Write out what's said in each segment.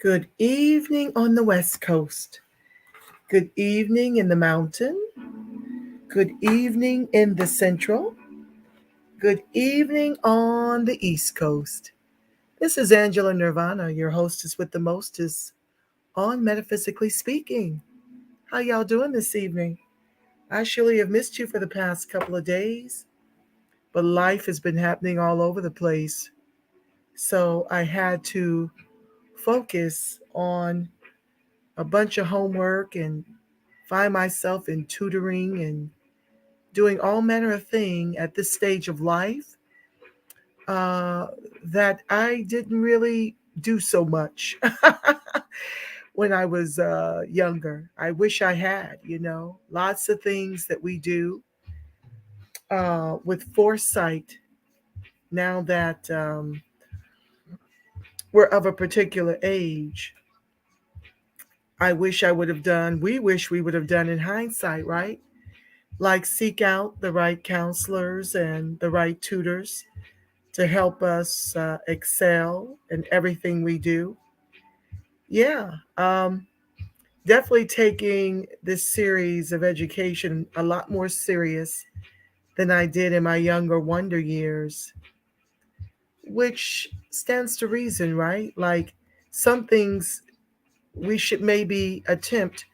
Good evening on the West Coast. Good evening in the mountain. Good evening in the central. Good evening on the East Coast. This is Angela Nirvana, your hostess with the mostest on Metaphysically Speaking. How y'all doing this evening? I surely have missed you for the past couple of days, but life has been happening all over the place. So I had to focus on a bunch of homework and find myself in tutoring and doing all manner of thing at this stage of life uh, that I didn't really do so much when I was younger. I wish I had, lots of things that we do with foresight now that we're of a particular age. I wish I would have done, we wish we would have done in hindsight, right? Like seek out the right counselors and the right tutors to help us excel in everything we do. Yeah, definitely taking this series of education a lot more serious than I did in my younger wonder years, which stands to reason, right? Like some things we should maybe attempt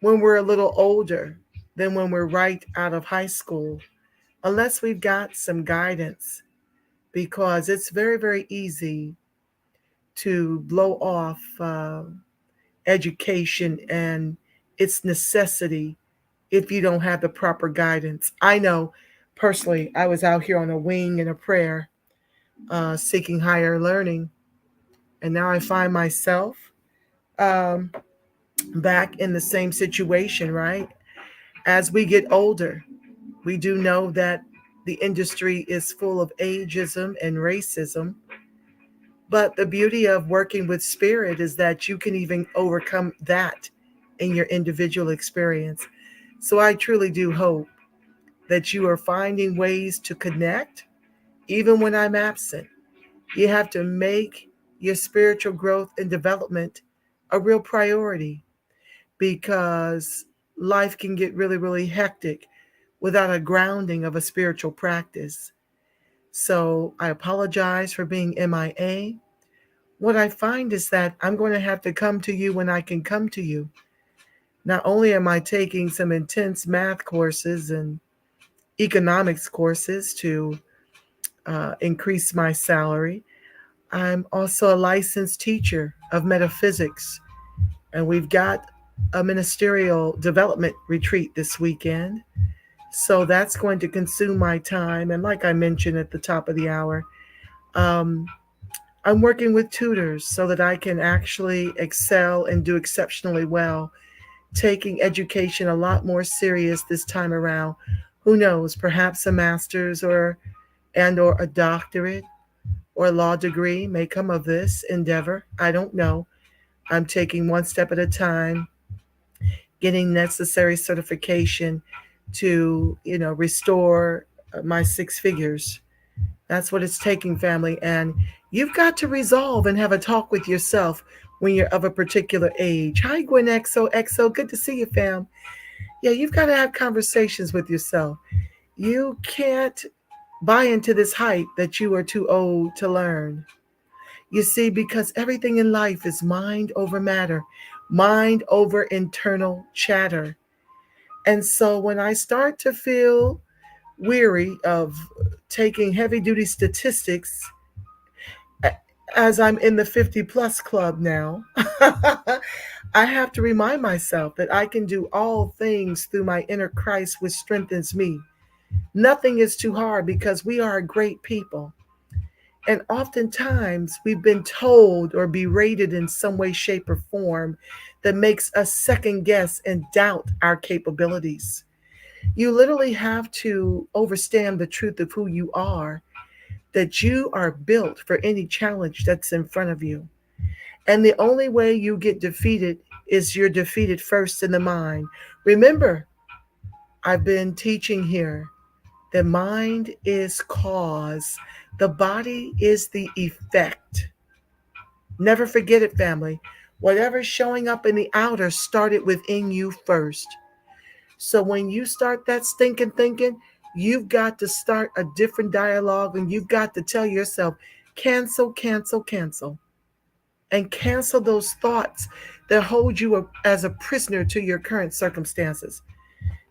when we're a little older than when we're right out of high school, unless we've got some guidance, because it's very, very easy to blow off education and its necessity if you don't have the proper guidance. I know personally, I was out here on a wing and a prayer, seeking higher learning, and now I find myself um, back in the same situation, right? As we get older, we do know that the industry is full of ageism and racism. But the beauty of working with spirit is that you can even overcome that in your individual experience. So I truly do hope that you are finding ways to connect even when I'm absent. You have to make your spiritual growth and development a real priority because life can get really, really hectic without a grounding of a spiritual practice. So I apologize for being MIA. What I find is that I'm going to have to come to you when I can come to you. Not only am I taking some intense math courses and economics courses to increase my salary, I'm also a licensed teacher of metaphysics. And we've got a ministerial development retreat this weekend. So that's going to consume my time. And like I mentioned at the top of the hour, um, I'm working with tutors so that I can actually excel and do exceptionally well, taking education a lot more serious this time around. Who knows, perhaps a master's or a doctorate or a law degree may come of this endeavor. I don't know. I'm taking one step at a time, getting necessary certification to, restore my six figures. That's what it's taking, family. And you've got to resolve and have a talk with yourself when you're of a particular age. Hi, Gwen XOXO. Good to see you, fam. Yeah, you've got to have conversations with yourself. You can't buy into this hype that you are too old to learn. You see, because everything in life is mind over matter, mind over internal chatter. And so when I start to feel weary of taking heavy duty statistics as I'm in the 50 plus club now, I have to remind myself that I can do all things through my inner Christ, which strengthens me. Nothing is too hard because we are a great people. And oftentimes we've been told or berated in some way, shape, or form that makes us second guess and doubt our capabilities. You literally have to understand the truth of who you are, that you are built for any challenge that's in front of you. And the only way you get defeated is you're defeated first in the mind. Remember, I've been teaching here that mind is cause, the body is the effect. Never forget it, family. Whatever's showing up in the outer started within you first. So when you start that stinking thinking, you've got to start a different dialogue, and you've got to tell yourself, cancel, cancel, cancel. And cancel those thoughts that hold you as a prisoner to your current circumstances.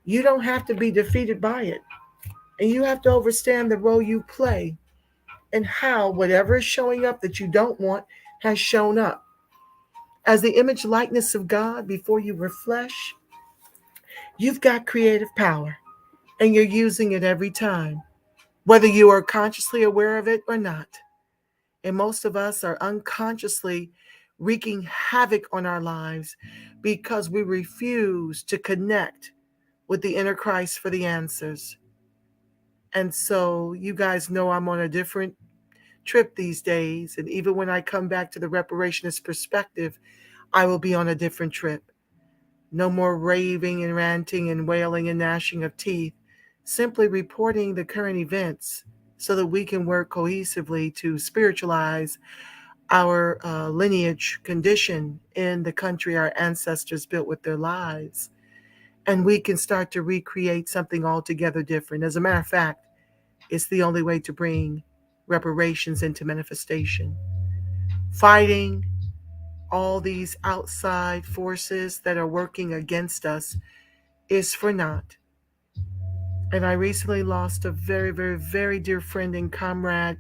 You don't have to be defeated by it. And you have to understand the role you play and how whatever is showing up that you don't want has shown up. As the image likeness of God before you were flesh, you've got creative power and you're using it every time, whether you are consciously aware of it or not. And most of us are unconsciously wreaking havoc on our lives because we refuse to connect with the inner Christ for the answers. And so you guys know I'm on a different trip these days. And even when I come back to the reparationist perspective, I will be on a different trip. No more raving and ranting and wailing and gnashing of teeth, simply reporting the current events so that we can work cohesively to spiritualize our lineage condition in the country our ancestors built with their lives. And we can start to recreate something altogether different. As a matter of fact, it's the only way to bring reparations into manifestation. Fighting all these outside forces that are working against us is for naught. And I recently lost a very, very, very dear friend and comrade.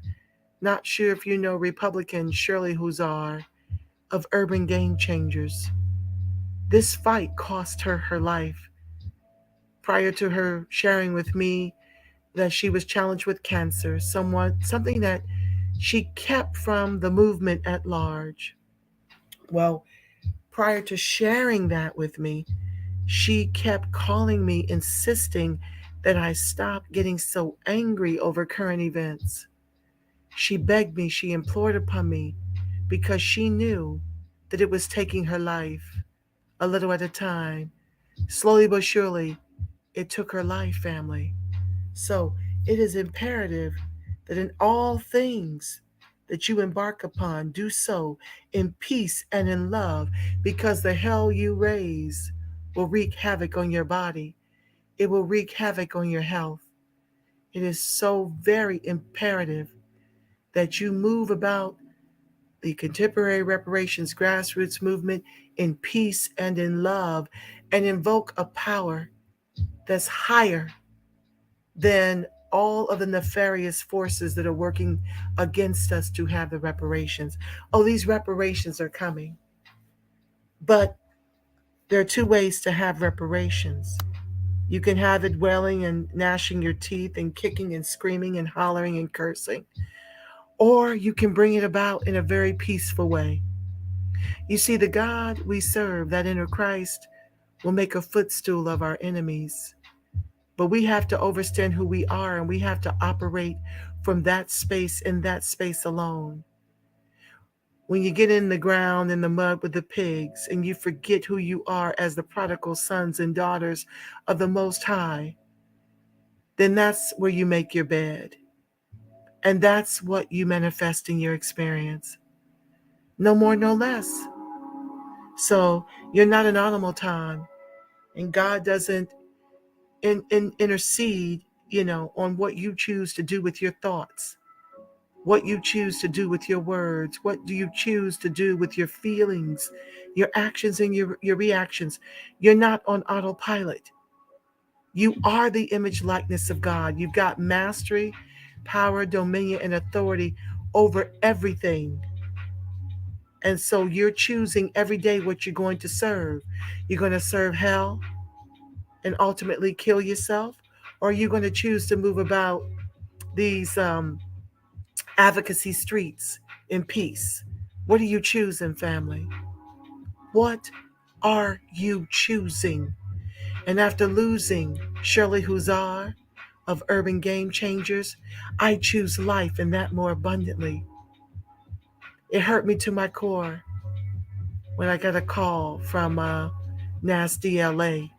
Not sure if you know Republican Shirley Huzar of Urban Game Changers. This fight cost her her life. Prior to her sharing with me that she was challenged with cancer, something that she kept from the movement at large. Well, prior to sharing that with me, she kept calling me, insisting that I stop getting so angry over current events. She begged me, she implored upon me, because she knew that it was taking her life a little at a time. Slowly but surely, it took her life, family. So it is imperative that in all things that you embark upon, do so in peace and in love, because the hell you raise will wreak havoc on your body. It will wreak havoc on your health. It is so very imperative that you move about the contemporary reparations grassroots movement in peace and in love, and invoke a power that's higher than all of the nefarious forces that are working against us to have the reparations. Oh, these reparations are coming. But there are two ways to have reparations. You can have it wailing and gnashing your teeth and kicking and screaming and hollering and cursing. Or you can bring it about in a very peaceful way. You see, the God we serve, that inner Christ, will make a footstool of our enemies. But we have to understand who we are, and we have to operate from that space, in that space alone. When you get in the ground, in the mud with the pigs, and you forget who you are as the prodigal sons and daughters of the Most High, then that's where you make your bed. And that's what you manifest in your experience. No more, no less. So you're not an automaton, and God doesn't intercede, on what you choose to do with your thoughts, what you choose to do with your words, what do you choose to do with your feelings, your actions and your reactions. You're not on autopilot. You are the image likeness of God. You've got mastery, power, dominion, and authority over everything. And so you're choosing every day what you're going to serve. You're going to serve hell and ultimately kill yourself, or are you going to choose to move about these advocacy streets in peace? What are you choosing, family? What are you choosing? And after losing Shirley Huzar of Urban Game Changers, I choose life, and that more abundantly. It hurt me to my core when I got a call from NASDLA.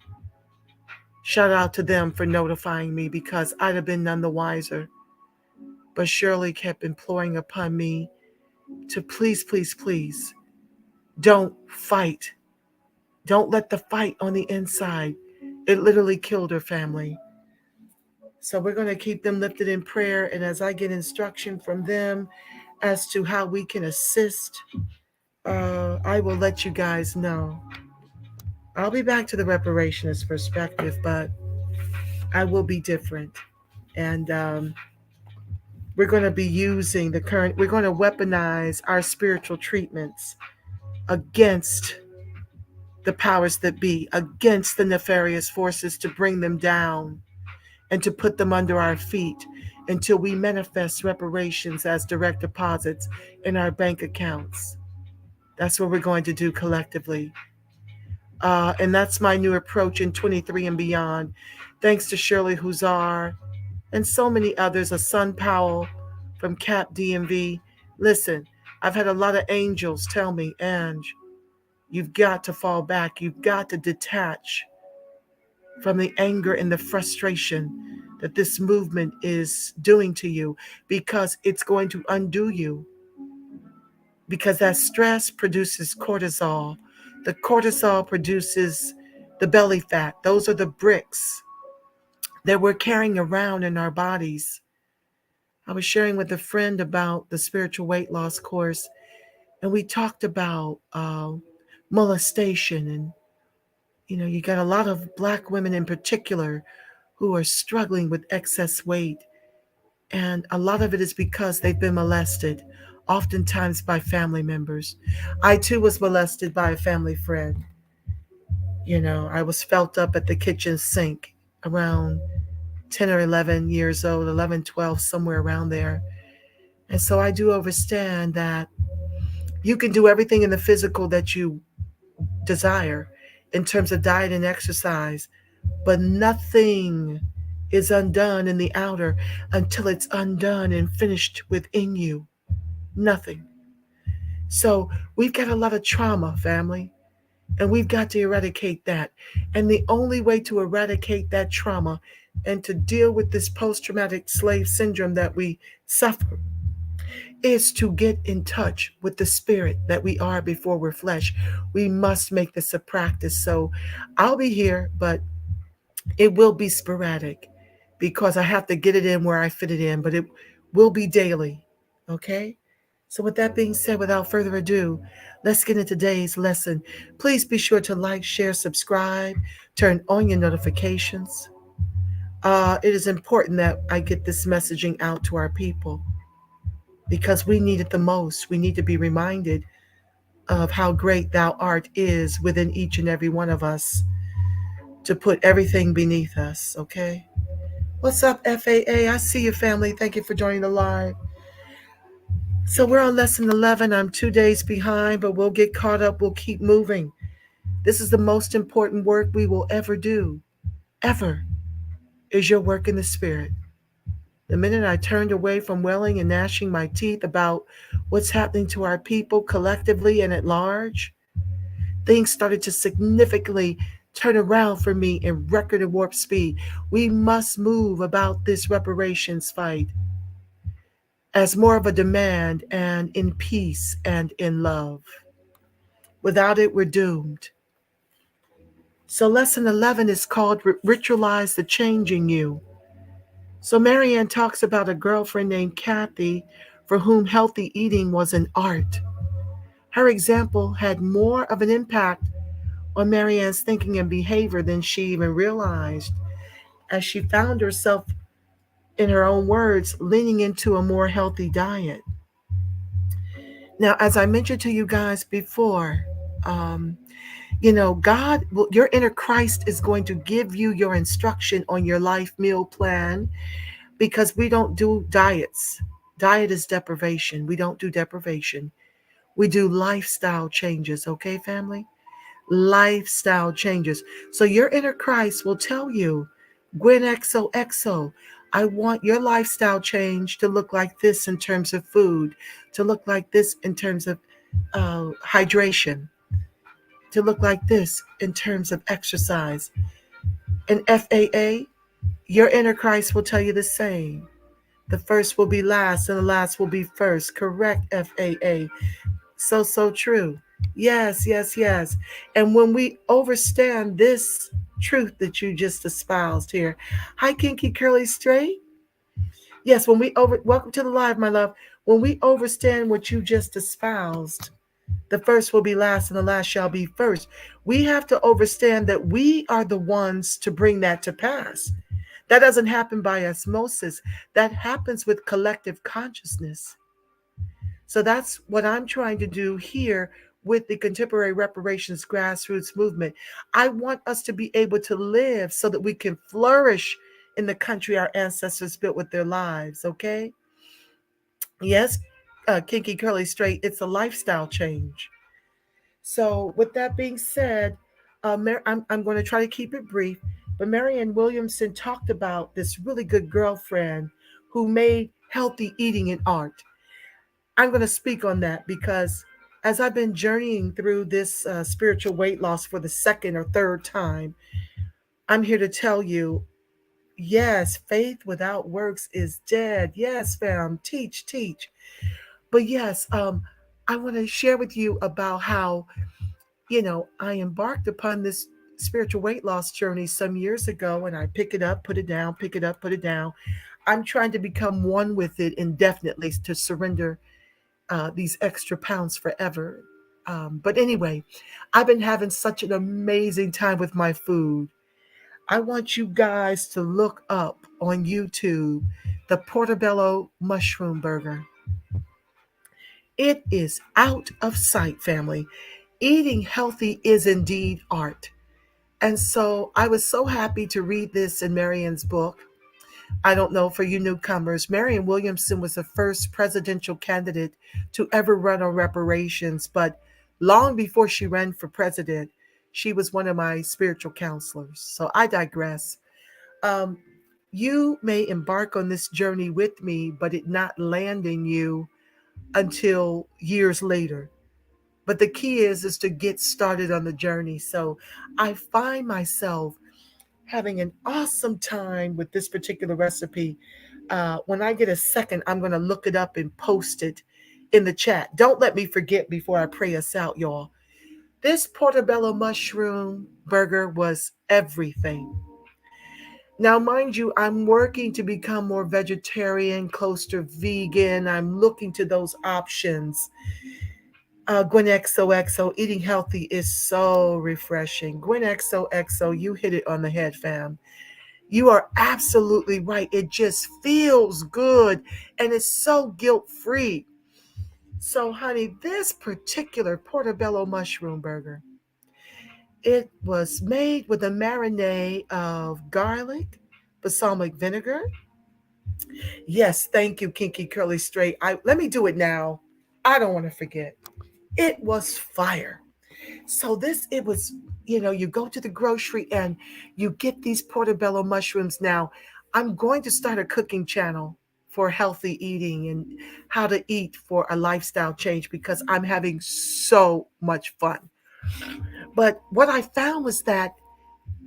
Shout out to them for notifying me, because I'd have been none the wiser. But Shirley kept imploring upon me to please, please, please Don't fight. Don't let the fight on the inside. It literally killed her family. So we're going to keep them lifted in prayer. And as I get instruction from them as to how we can assist, I will let you guys know. I'll be back to the reparationist perspective, but I will be different. And we're going to be using we're going to weaponize our spiritual treatments against the powers that be, against the nefarious forces, to bring them down and to put them under our feet until we manifest reparations as direct deposits in our bank accounts. That's what we're going to do collectively. And that's my new approach in 23 and beyond. Thanks to Shirley Huzar and so many others, a Son Powell from CAP DMV. Listen, I've had a lot of angels tell me, Ange, you've got to fall back. You've got to detach from the anger and the frustration that this movement is doing to you, because it's going to undo you. Because that stress produces cortisol. The cortisol produces the belly fat. Those are the bricks that we're carrying around in our bodies. I was sharing with a friend about the spiritual weight loss course, and we talked about molestation. And, you got a lot of Black women in particular who are struggling with excess weight. And a lot of it is because they've been molested, oftentimes by family members. I too was molested by a family friend. I was felt up at the kitchen sink around 10 or 11 years old, 11, 12, somewhere around there. And so I do understand that you can do everything in the physical that you desire in terms of diet and exercise, but nothing is undone in the outer until it's undone and finished within you. Nothing. So we've got a lot of trauma, family, and we've got to eradicate that. And the only way to eradicate that trauma and to deal with this post-traumatic slave syndrome that we suffer is to get in touch with the spirit that we are before we're flesh. We must make this a practice. So I'll be here, but it will be sporadic because I have to get it in where I fit it in, but it will be daily. Okay? So, with that being said, without further ado, let's get into today's lesson. Please be sure to like, share, subscribe, turn on your notifications. It is important that I get this messaging out to our people because we need it the most. We need to be reminded of how great thou art is within each and every one of us, to put everything beneath us, okay? What's up, FAA? I see you, family. Thank you for joining the live. So we're on lesson 11. I'm 2 days behind, but we'll get caught up. We'll keep moving. This is the most important work we will ever do, ever, is your work in the spirit. The minute I turned away from wailing and gnashing my teeth about what's happening to our people collectively and at large, things started to significantly turn around for me in record and warp speed. We must move about this reparations fight as more of a demand, and in peace and in love. Without it, we're doomed. So lesson 11 is called Ritualize the Change in You. So Marianne talks about a girlfriend named Kathy for whom healthy eating was an art. Her example had more of an impact on Marianne's thinking and behavior than she even realized, as she found herself, in her own words, leaning into a more healthy diet. Now, as I mentioned to you guys before, God, your inner Christ is going to give you your instruction on your life meal plan, because we don't do diets. Diet is deprivation. We don't do deprivation. We do lifestyle changes, okay, family? Lifestyle changes. So your inner Christ will tell you, Gwen XOXO, I want your lifestyle change to look like this in terms of food, to look like this in terms of hydration, to look like this in terms of exercise. And FAA, your inner Christ will tell you the same. The first will be last and the last will be first. Correct, FAA. So true. Yes, yes, yes. And when we understand this truth that you just espoused here, hi, Kinky Curly Straight. Yes, when we over welcome to the live, my love. When we understand what you just espoused, the first will be last and the last shall be first. We have to understand that we are the ones to bring that to pass. That doesn't happen by osmosis. That happens with collective consciousness. So that's what I'm trying to do here with the contemporary reparations grassroots movement. I want us to be able to live so that we can flourish in the country our ancestors built with their lives, okay? Yes, Kinky Curly Straight, it's a lifestyle change. So, with that being said, I'm going to try to keep it brief, but Marianne Williamson talked about this really good girlfriend who made healthy eating an art. I'm going to speak on that because as I've been journeying through this spiritual weight loss for the second or third time, I'm here to tell you yes, faith without works is dead. Yes, fam, teach, teach. But yes, I want to share with you about how, I embarked upon this spiritual weight loss journey some years ago and I pick it up, put it down, pick it up, put it down. I'm trying to become one with it indefinitely to surrender these extra pounds forever. But anyway, I've been having such an amazing time with my food. I want you guys to look up on YouTube the portobello mushroom burger. It is out of sight, family. Eating healthy is indeed art. And so I was so happy to read this in Marianne's book. I don't know for you newcomers, Marianne Williamson was the first presidential candidate to ever run on reparations, but long before she ran for president, she was one of my spiritual counselors. So I digress. Um, you may embark on this journey with me, but it not land in you until years later. But the key is to get started on the journey. So I find myself having an awesome time with this particular recipe. When I get a second, I'm going to look it up and post it in the chat. Don't let me forget before I pray us out, y'all. This portobello mushroom burger was everything. Now, mind you, I'm working to become more vegetarian, close to vegan. I'm looking to those options. Gwen XOXO, eating healthy is so refreshing. Gwen XOXO, you hit it on the head, fam. You are absolutely right. It just feels good and it's so guilt free. So, honey, this particular portobello mushroom burger, it was made with a marinade of garlic, balsamic vinegar. Yes, thank you, Kinky Curly Straight. Let me do it now. I don't want to forget. It was fire. So it was, you go to the grocery and you get these portobello mushrooms. Now, I'm going to start a cooking channel for healthy eating and how to eat for a lifestyle change because I'm having so much fun. But what I found was that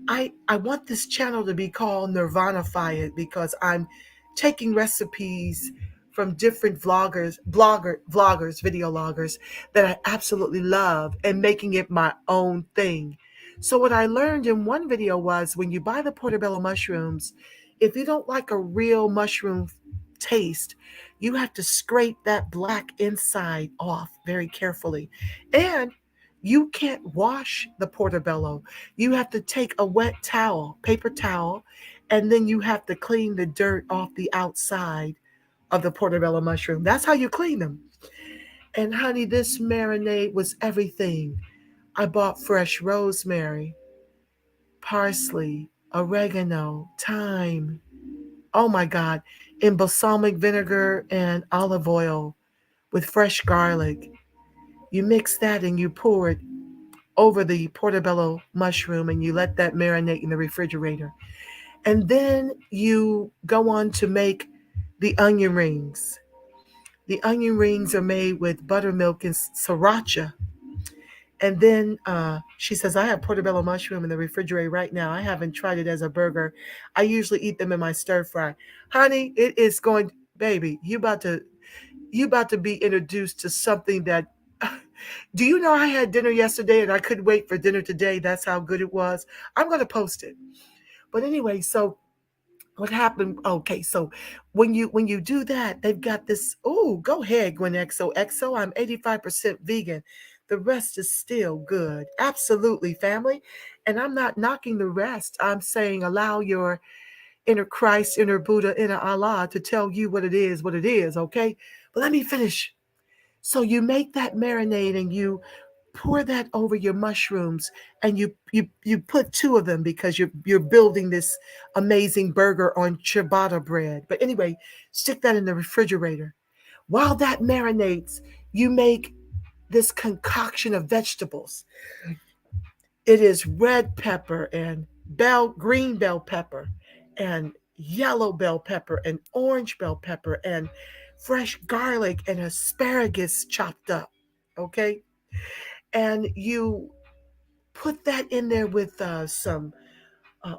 I want this channel to be called Nirvanify It because I'm taking recipes from different vloggers, video loggers that I absolutely love and making it my own thing. So what I learned in one video was when you buy the portobello mushrooms, if you don't like a real mushroom taste, you have to scrape that black inside off very carefully. And you can't wash the portobello. You have to take a wet towel, paper towel, and then you have to clean the dirt off the outside of the portobello mushroom. That's how you clean them. And honey, this marinade was everything. I bought fresh rosemary, parsley, oregano, thyme. Oh my God, in balsamic vinegar and olive oil with fresh garlic. You mix that and you pour it over the portobello mushroom and you let that marinate in the refrigerator. And then you go on to make the onion rings. The onion rings are made with buttermilk and sriracha. And then she says, I have portobello mushroom in the refrigerator right now. I haven't tried it as a burger. I usually eat them in my stir fry. Honey, it is going, baby, you about to be introduced to something that Do you know I had dinner yesterday and I couldn't wait for dinner today? That's how good it was. I'm going to post it. But anyway, so what happened? Okay, so when you do that, they've got this. Oh, go ahead, Gwen XO. XO, I'm 85% vegan. The rest is still good. Absolutely, family. And I'm not knocking the rest. I'm saying allow your inner Christ, inner Buddha, inner Allah to tell you what it is, okay? But let me finish. So you make that marinade and you pour that over your mushrooms, and you put two of them because you're building this amazing burger on ciabatta bread. But anyway, stick that in the refrigerator. While that marinates, you make this concoction of vegetables. It is red pepper and green bell pepper and yellow bell pepper and orange bell pepper and fresh garlic and asparagus chopped up. Okay. And you put that in there with some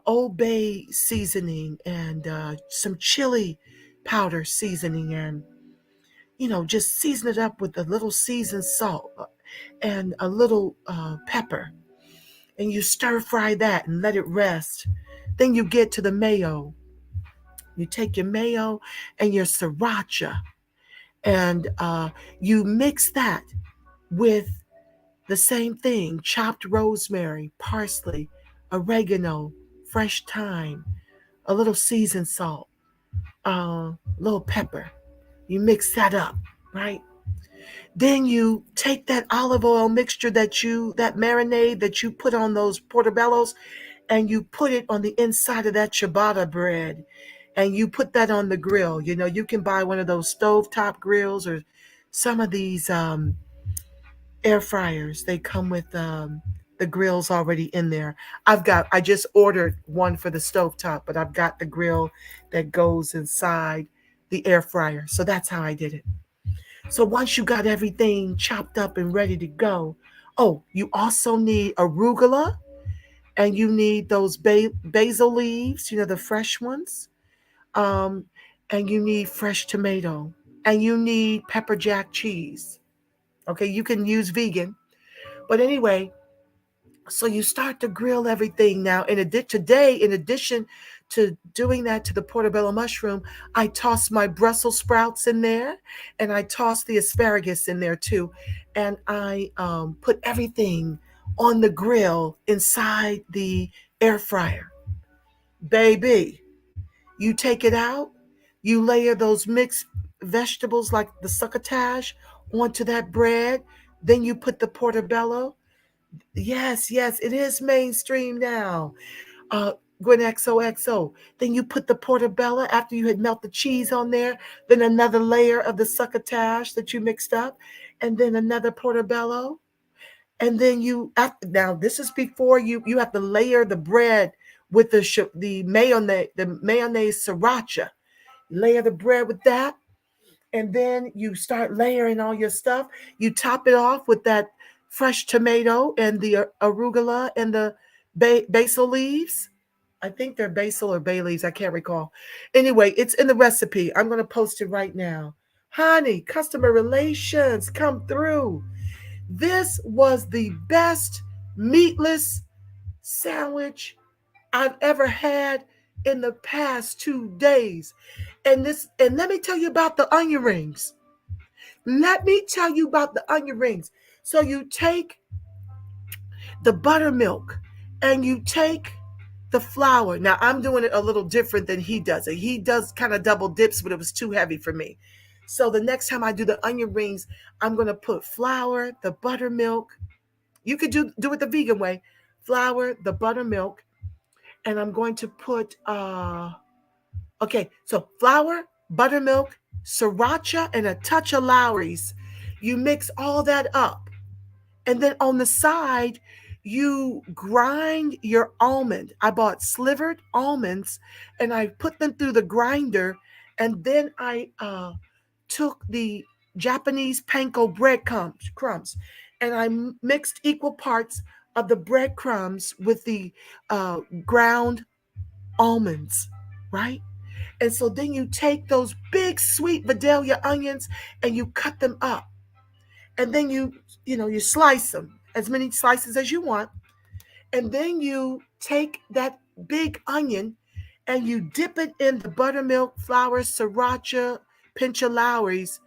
Old Bay seasoning and some chili powder seasoning, and just season it up with a little seasoned salt and a little pepper, and you stir fry that and let it rest. Then you get to the mayo. You take your mayo and your sriracha, and you mix that with the same thing: chopped rosemary, parsley, oregano, fresh thyme, a little seasoned salt, a little pepper. You mix that up, right? Then you take that olive oil mixture that marinade that you put on those portobellos, and you put it on the inside of that ciabatta bread, and you put that on the grill. You can buy one of those stovetop grills or some of these air fryers. They come with the grills already in there. I just ordered one for the stovetop, but I've got the grill that goes inside the air fryer. So that's how I did it. So once you got everything chopped up and ready to go, oh, you also need arugula, and you need those basil leaves, the fresh ones. Um, and you need fresh tomato, and you need pepper jack cheese. Okay, you can use vegan. But anyway, so you start to grill everything. Now, today, in addition to doing that to the portobello mushroom, I toss my Brussels sprouts in there, and I toss the asparagus in there too. And I put everything on the grill inside the air fryer. Baby, you take it out, you layer those mixed vegetables like the succotash onto that bread. Then you put the portobello. Yes, yes, it is mainstream now. Uh, Gwen XOXO. Then you put the portobello after you had melt the cheese on there. Then another layer of the succotash that you mixed up, and then another portobello. And then now this is before you have to layer the bread with the mayonnaise sriracha. Layer the bread with that, and then you start layering all your stuff. You top it off with that fresh tomato and the arugula and the basil leaves. I think they're basil or bay leaves. I can't recall. Anyway, it's in the recipe. I'm going to post it right now. Honey, customer relations, come through. This was the best meatless sandwich I've ever had in the past 2 days. And let me tell you about the onion rings. Let me tell you about the onion rings. So you take the buttermilk and you take the flour. Now I'm doing it a little different than he does it. He does kind of double dips, but it was too heavy for me. So the next time I do the onion rings, I'm going to put flour, the buttermilk. You could do it the vegan way. Flour, the buttermilk, and I'm going to put okay, so flour, buttermilk, sriracha, and a touch of Lowry's. You mix all that up. And then on the side, you grind your almond. I bought slivered almonds and I put them through the grinder. And then I took the Japanese panko crumbs, and I mixed equal parts of the breadcrumbs with the ground almonds, right? And so then you take those big sweet Vidalia onions and you cut them up. And then you slice them, as many slices as you want. And then you take that big onion and you dip it in the buttermilk, flour, sriracha, pinch of Lowry's,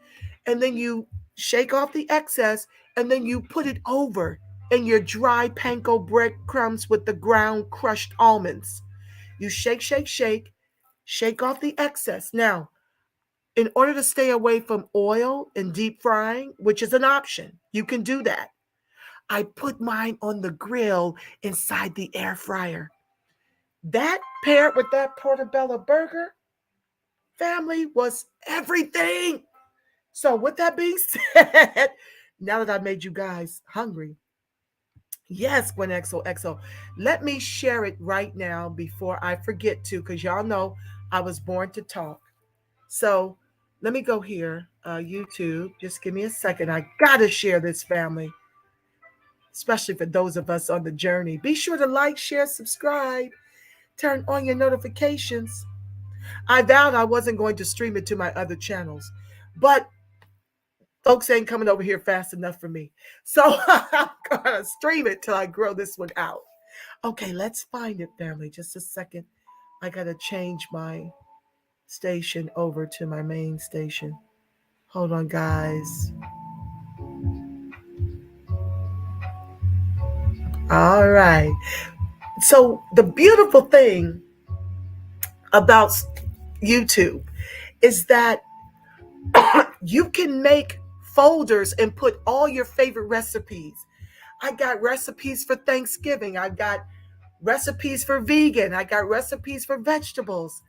and then you shake off the excess, and then you put it over in your dry panko breadcrumbs with the ground crushed almonds. You shake, shake, shake, shake off the excess. Now, in order to stay away from oil and deep frying, which is an option, you can do that. I put mine on the grill inside the air fryer. That paired with that portobello burger, family, was everything. So, with that being said, now that I made you guys hungry, yes, Gwen XOXO, let me share it right now before I forget to, because y'all know I was born to talk. So, let me go here, YouTube. Just give me a second. I gotta share this, family, especially for those of us on the journey. Be sure to like, share, subscribe, turn on your notifications. I vowed I wasn't going to stream it to my other channels, but folks ain't coming over here fast enough for me. So I'm going to stream it till I grow this one out. Okay, let's find it, family. Just a second. I got to change my station over to my main station. Hold on, guys. All right. So, the beautiful thing about YouTube is that you can make folders and put all your favorite recipes. I got recipes for Thanksgiving. I got recipes for vegan. I got recipes for vegetables.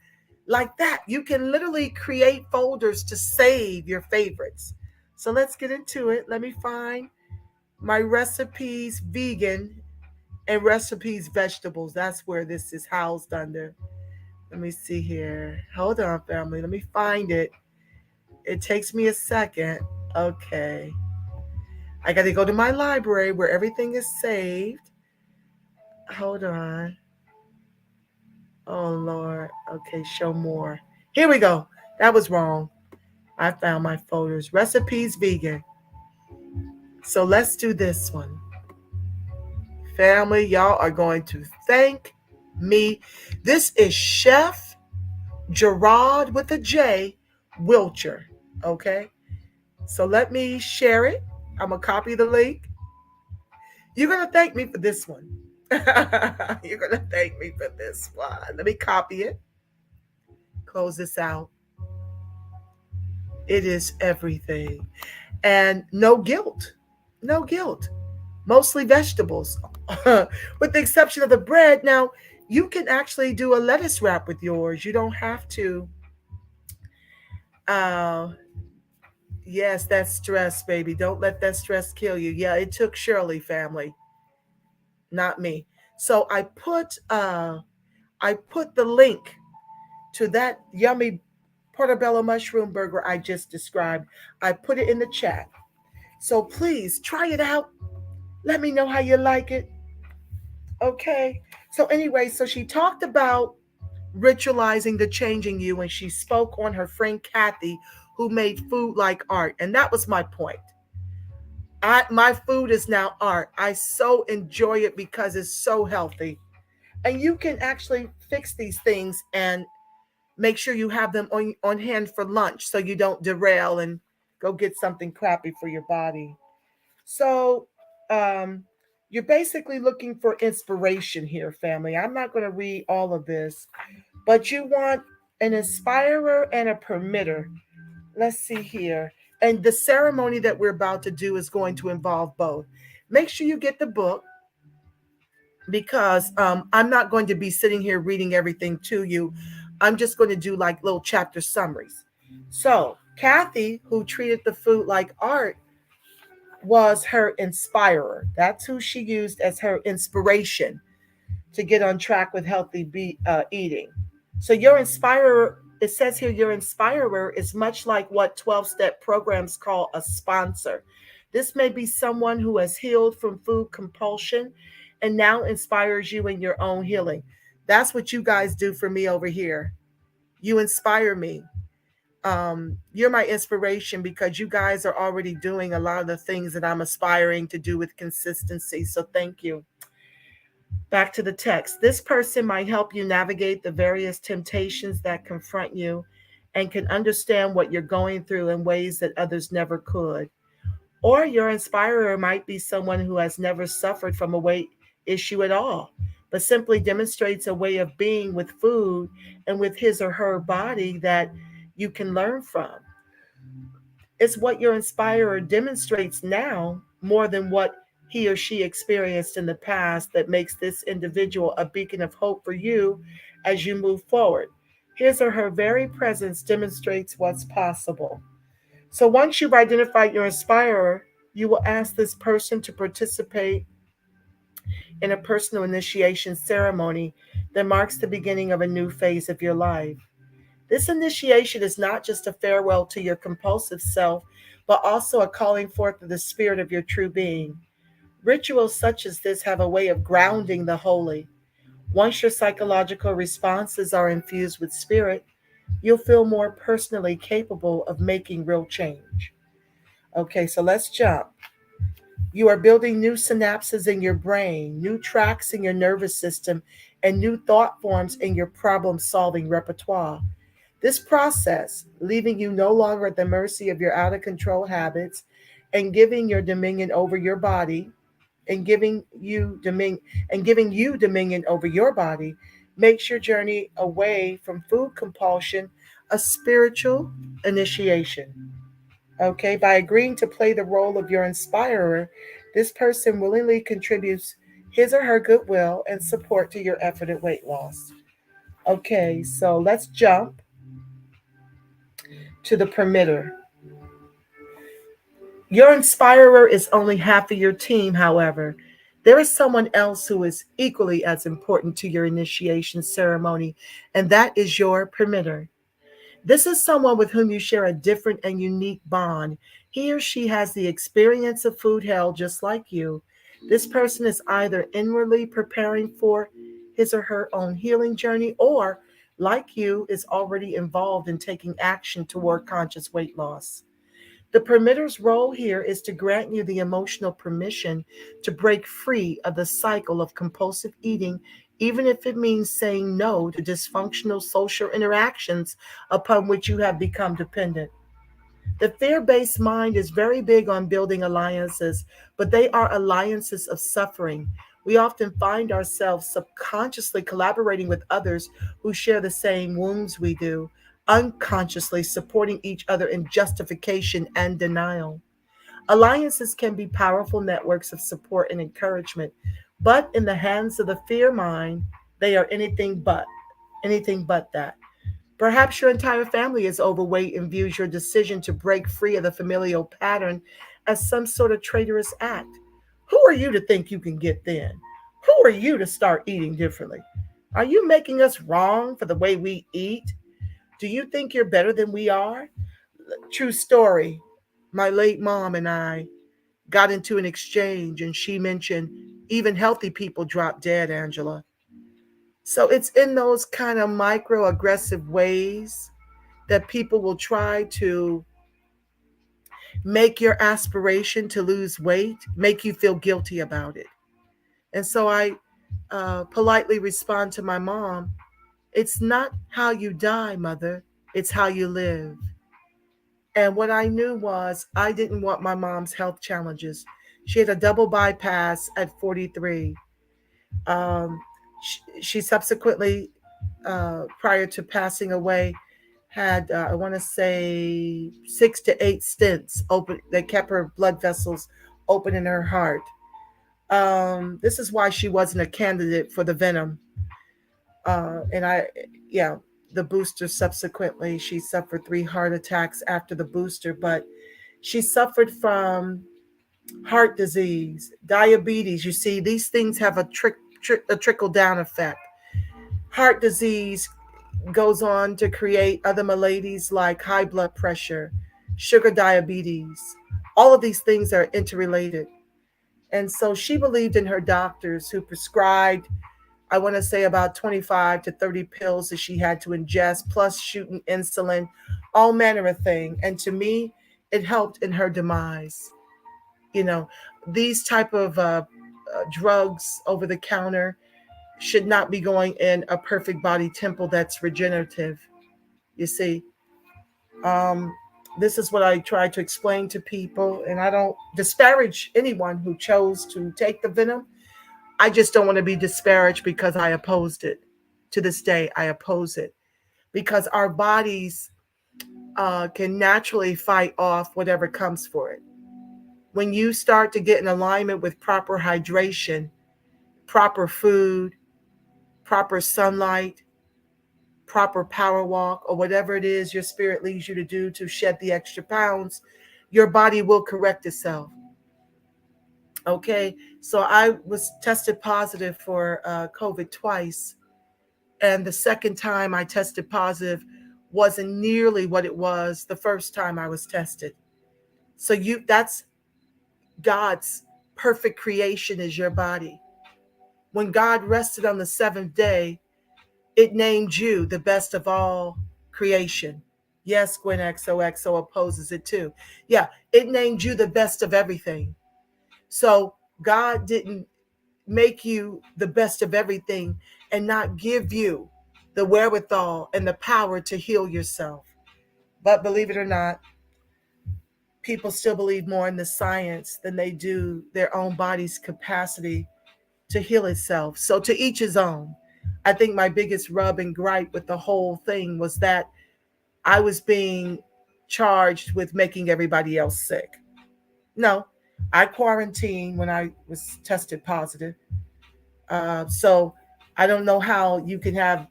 Like that. You can literally create folders to save your favorites. So let's get into it. Let me find my recipes vegan and recipes vegetables. That's where this is housed under. Let me see here. Hold on, family. Let me find it. It takes me a second. Okay. I got to go to my library where everything is saved. Hold on. Oh, Lord. Okay, show more. Here we go. That was wrong. I found my folders. Recipes vegan. So let's do this one. Family, y'all are going to thank me. This is Chef Gerard with a J, Wilcher. Okay? So let me share it. I'm going to copy the link. You're going to thank me for this one. You're going to thank me for this one. Let me copy it. Close this out. It is everything. And no guilt. No guilt. Mostly vegetables. With the exception of the bread. Now, you can actually do a lettuce wrap with yours. You don't have to. Yes, that's stress, baby. Don't let that stress kill you. Yeah, it took Shirley, family, not me. So I put the link to that yummy portobello mushroom burger I just described. I put it in the chat. So please try it out. Let me know how you like it. Okay. So anyway, so she talked about ritualizing the changing you when she spoke on her friend Kathy, who made food like art. And that was my point. My food is now art. I so enjoy it because it's so healthy. And you can actually fix these things and make sure you have them on hand for lunch so you don't derail and go get something crappy for your body. So um, you're basically looking for inspiration here, family. I'm not going to read all of this, but you want an inspirer and a permitter. Let's see here. And the ceremony that we're about to do is going to involve both. Make sure you get the book because I'm not going to be sitting here reading everything to you. I'm just going to do like little chapter summaries. So, Kathy, who treated the food like art, was her inspirer. That's who she used as her inspiration to get on track with healthy eating. So, your inspirer, it says here, your inspirer is much like what 12-step programs call a sponsor. This may be someone who has healed from food compulsion and now inspires you in your own healing. That's what you guys do for me over here. You inspire me. You're my inspiration because you guys are already doing a lot of the things that I'm aspiring to do with consistency. So thank you. Back to the text. This person might help you navigate the various temptations that confront you and can understand what you're going through in ways that others never could. Or your inspirer might be someone who has never suffered from a weight issue at all, but simply demonstrates a way of being with food and with his or her body that you can learn from. It's what your inspirer demonstrates now more than what he or she experienced in the past that makes this individual a beacon of hope for you as you move forward. His or her very presence demonstrates what's possible. So once you've identified your inspirer, you will ask this person to participate in a personal initiation ceremony that marks the beginning of a new phase of your life. This initiation is not just a farewell to your compulsive self, but also a calling forth of the spirit of your true being. Rituals such as this have a way of grounding the holy. Once your psychological responses are infused with spirit, you'll feel more personally capable of making real change. Okay, so let's jump. You are building new synapses in your brain, new tracks in your nervous system, and new thought forms in your problem solving repertoire. This process, leaving you no longer at the mercy of your out of control habits and giving your dominion over your body and giving you dominion over your body, makes your journey away from food compulsion a spiritual initiation. Okay, by agreeing to play the role of your inspirer, this person willingly contributes his or her goodwill and support to your effort at weight loss. Okay, so let's jump to the permitter. Your inspirer is only half of your team, however. There is someone else who is equally as important to your initiation ceremony, and that is your permitter. This is someone with whom you share a different and unique bond. He or she has the experience of food hell just like you. This person is either inwardly preparing for his or her own healing journey or, like you, is already involved in taking action toward conscious weight loss. The permitter's role here is to grant you the emotional permission to break free of the cycle of compulsive eating, even if it means saying no to dysfunctional social interactions upon which you have become dependent. The fear based mind is very big on building alliances, but they are alliances of suffering. We often find ourselves subconsciously collaborating with others who share the same wounds we do, unconsciously supporting each other in justification and denial. Alliances can be powerful networks of support and encouragement, but in the hands of the fear mind, they are anything but that. Perhaps your entire family is overweight and views your decision to break free of the familial pattern as some sort of traitorous act. Who are you to think you can get thin? Who are you to start eating differently? Are you making us wrong for the way we eat? Do you think you're better than we are? True story. My late mom and I got into an exchange, and she mentioned even healthy people drop dead, Angela. So it's in those kind of microaggressive ways that people will try to make your aspiration to lose weight make you feel guilty about it. And so I politely respond to my mom, it's not how you die, mother, it's how you live. And what I knew was I didn't want my mom's health challenges. She had a double bypass at 43. Um, she subsequently, prior to passing away, had I want to say 6 to 8 stents open that kept her blood vessels open in her heart. This is why she wasn't a candidate for the venom. Yeah, the booster subsequently, she suffered 3 heart attacks after the booster, but she suffered from heart disease, diabetes. You see, these things have a trickle down effect. Heart disease goes on to create other maladies like high blood pressure, sugar diabetes. All of these things are interrelated. And so she believed in her doctors who prescribed, I want to say, about 25 to 30 pills that she had to ingest, plus shooting insulin all manner of thing. And to me, it helped in her demise. You know, these type of drugs over the counter should not be going in a perfect body temple that's regenerative. You see, um, this is what I try to explain to people, and I don't disparage anyone who chose to take the venom. I just don't want to be disparaged because I opposed it. To this day, I oppose it because our bodies can naturally fight off whatever comes for it. When you start to get in alignment with proper hydration, proper food, proper sunlight, proper power walk, or whatever it is your spirit leads you to do to shed the extra pounds, your body will correct itself. Okay, so I was tested positive for COVID twice, and the second time I tested positive wasn't nearly what it was the first time I was tested. So that's God's perfect creation is your body. When God rested on the seventh day, it named you the best of all creation. Yes, Gwen XOXO opposes it too. Yeah, it named you the best of everything. So God didn't make you the best of everything and not give you the wherewithal and the power to heal yourself. But believe it or not, people still believe more in the science than they do their own body's capacity to heal itself. So to each his own. I think my biggest rub and gripe with the whole thing was that I was being charged with making everybody else sick. No, I quarantined when I was tested positive. So I don't know how you can have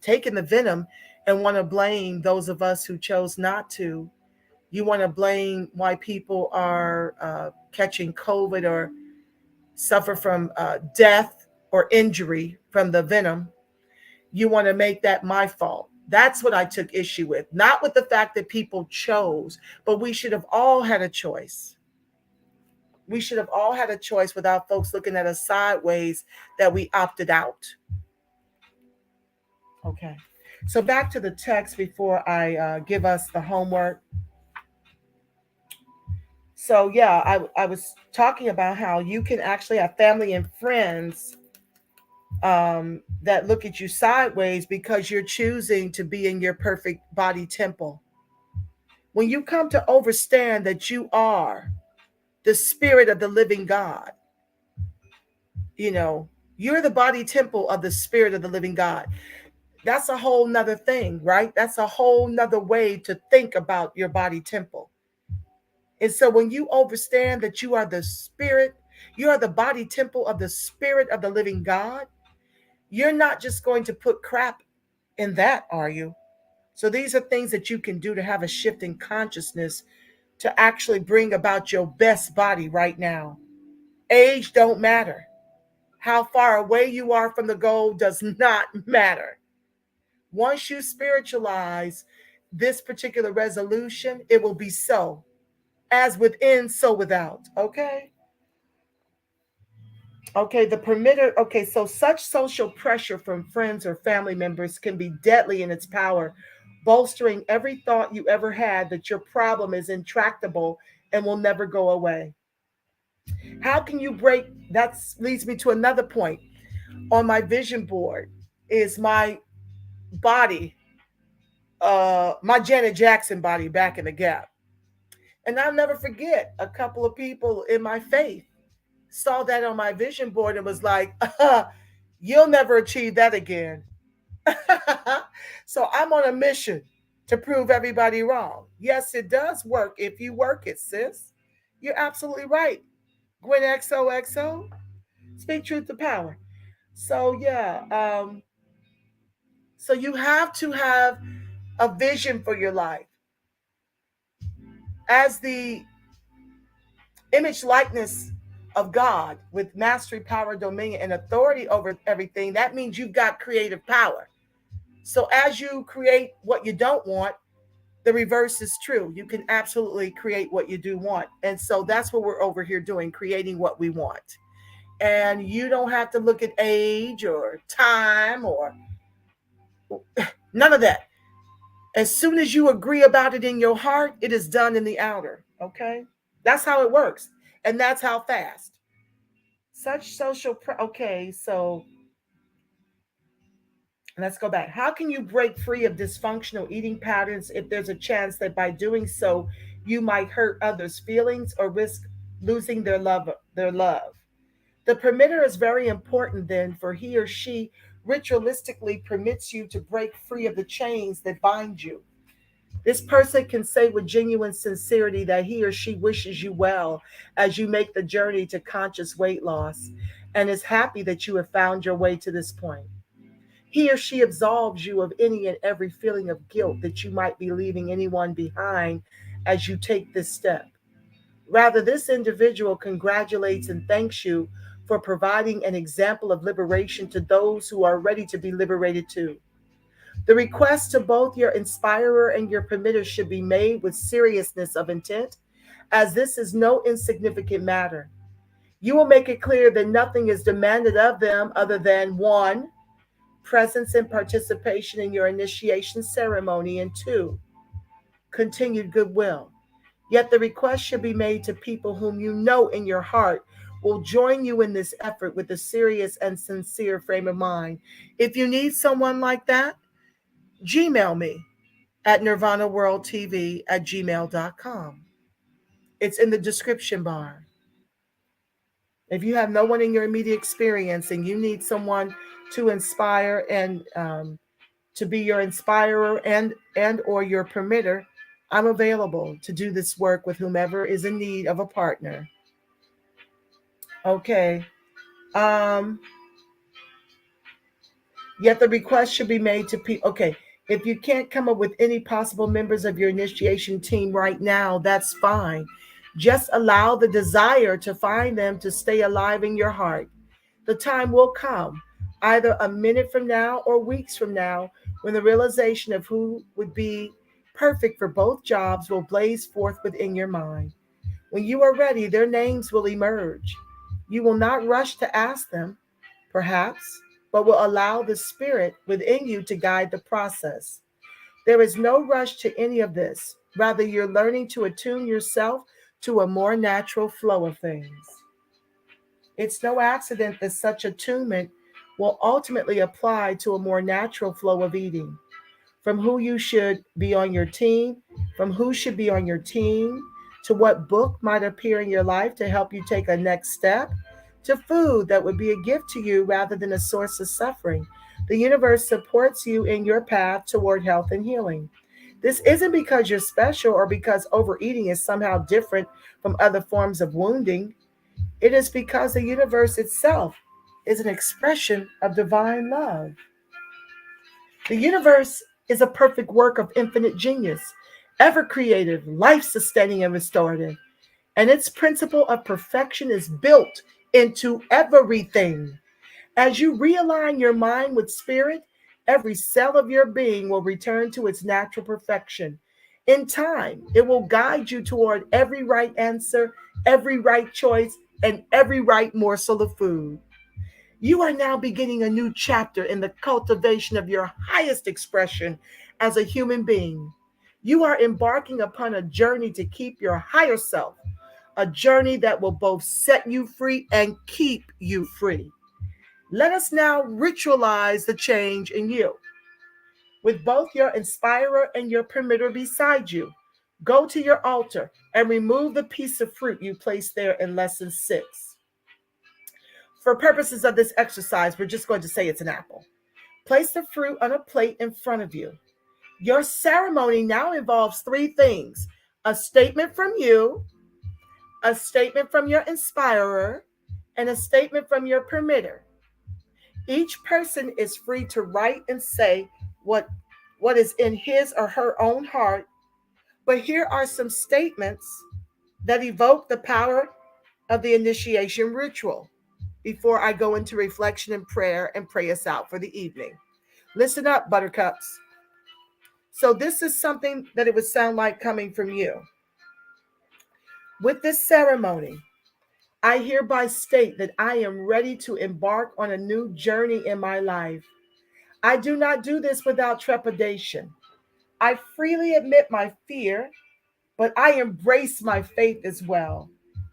taken the venom and want to blame those of us who chose not to. You want to blame why people are catching COVID or suffer from death or injury from the venom. You want to make that my fault. That's what I took issue with. Not with the fact that people chose, but we should have all had a choice. We should have all had a choice without folks looking at us sideways that we opted out. Okay. So back to the text before I give us the homework. So yeah, I was talking about how you can actually have family and friends that look at you sideways because you're choosing to be in your perfect body temple. When you come to understand that you are the spirit of the living God, you know, you're the body temple of the spirit of the living God. That's a whole nother thing, right? That's a whole nother way to think about your body temple. And so when you understand that you are the spirit, you are the body temple of the spirit of the living God, you're not just going to put crap in that, are you? So these are things that you can do to have a shift in consciousness to actually bring about your best body right now. Age don't matter. How far away you are from the goal does not matter. Once you spiritualize this particular resolution, it will be so. As within, so without. Okay? Okay, the permitter. Okay, so such social pressure from friends or family members can be deadly in its power, bolstering every thought you ever had that your problem is intractable and will never go away. How can you break? That leads me to another point. On my vision board is my body, my Janet Jackson body back in the gap. And I'll never forget a couple of people in my faith saw that on my vision board and was like, you'll never achieve that again. So I'm on a mission to prove everybody wrong. Yes, it does work if you work it, sis. You're absolutely right. Gwen XOXO, speak truth to power. So yeah, so you have to have a vision for your life. As the image likeness of God with mastery, power, dominion, and authority over everything, that means you've got creative power. So as you create what you don't want, the reverse is true. You can absolutely create what you do want. And so that's what we're over here doing, creating what we want. And you don't have to look at age or time or none of that. As soon as you agree about it in your heart, it is done in the outer. Okay? That's how it works. And that's how fast. Okay, so let's go back. How can you break free of dysfunctional eating patterns if there's a chance that by doing so you might hurt others' feelings or risk losing their love? The permitter is very important then, for he or she ritualistically permits you to break free of the chains that bind you. This person can say with genuine sincerity that he or she wishes you well as you make the journey to conscious weight loss and is happy that you have found your way to this point. He or she absolves you of any and every feeling of guilt that you might be leaving anyone behind as you take this step. Rather, this individual congratulates and thanks you for providing an example of liberation to those who are ready to be liberated too. The request to both your inspirer and your permitter should be made with seriousness of intent, as this is no insignificant matter. You will make it clear that nothing is demanded of them other than one, presence and participation in your initiation ceremony, and two, continued goodwill. Yet the request should be made to people whom you know in your heart will join you in this effort with a serious and sincere frame of mind. If you need someone like that, Gmail me at nirvanaworldtv@gmail.com. It's in the description bar. If you have no one in your immediate experience and you need someone to inspire and to be your inspirer and or your permitter, I'm available to do this work with whomever is in need of a partner. Okay. Um, Yet the request should be made to people. Okay. If you can't come up with any possible members of your initiation team right now, that's fine. Just allow the desire to find them to stay alive in your heart. The time will come, either a minute from now or weeks from now, when the realization of who would be perfect for both jobs will blaze forth within your mind. When you are ready, their names will emerge. You will not rush to ask them, perhaps, but will allow the spirit within you to guide the process. There is no rush to any of this. Rather, you're learning to attune yourself to a more natural flow of things. It's no accident that such attunement will ultimately apply to a more natural flow of eating. From who you should be on your team, from who should be on your team, to what book might appear in your life to help you take a next step, to food that would be a gift to you rather than a source of suffering. The universe supports you in your path toward health and healing. This isn't because you're special or because overeating is somehow different from other forms of wounding. It is because the universe itself is an expression of divine love. The universe is a perfect work of infinite genius, ever creative, life sustaining, and restorative. And its principle of perfection is built into everything. As you realign your mind with spirit, every cell of your being will return to its natural perfection. In time, it will guide you toward every right answer, every right choice, and every right morsel of food. You are now beginning a new chapter in the cultivation of your highest expression as a human being. You are embarking upon a journey to keep your higher self, a journey that will both set you free and keep you free. Let us now ritualize the change in you. With both your inspirer and your permitter beside you, go to your altar and remove the piece of fruit you placed there in lesson 6. For purposes of this exercise, we're just going to say it's an apple. Place the fruit on a plate in front of you. Your ceremony now involves three things: a statement from you, a statement from your inspirer, and a statement from your permitter. Each person is free to write and say what is in his or her own heart, but here are some statements that evoke the power of the initiation ritual before I go into reflection and prayer and pray us out for the evening. Listen up, buttercups. So, this is something that it would sound like coming from you. With this ceremony, I hereby state that I am ready to embark on a new journey in my life. I do not do this without trepidation. I freely admit my fear, but I embrace my faith as well.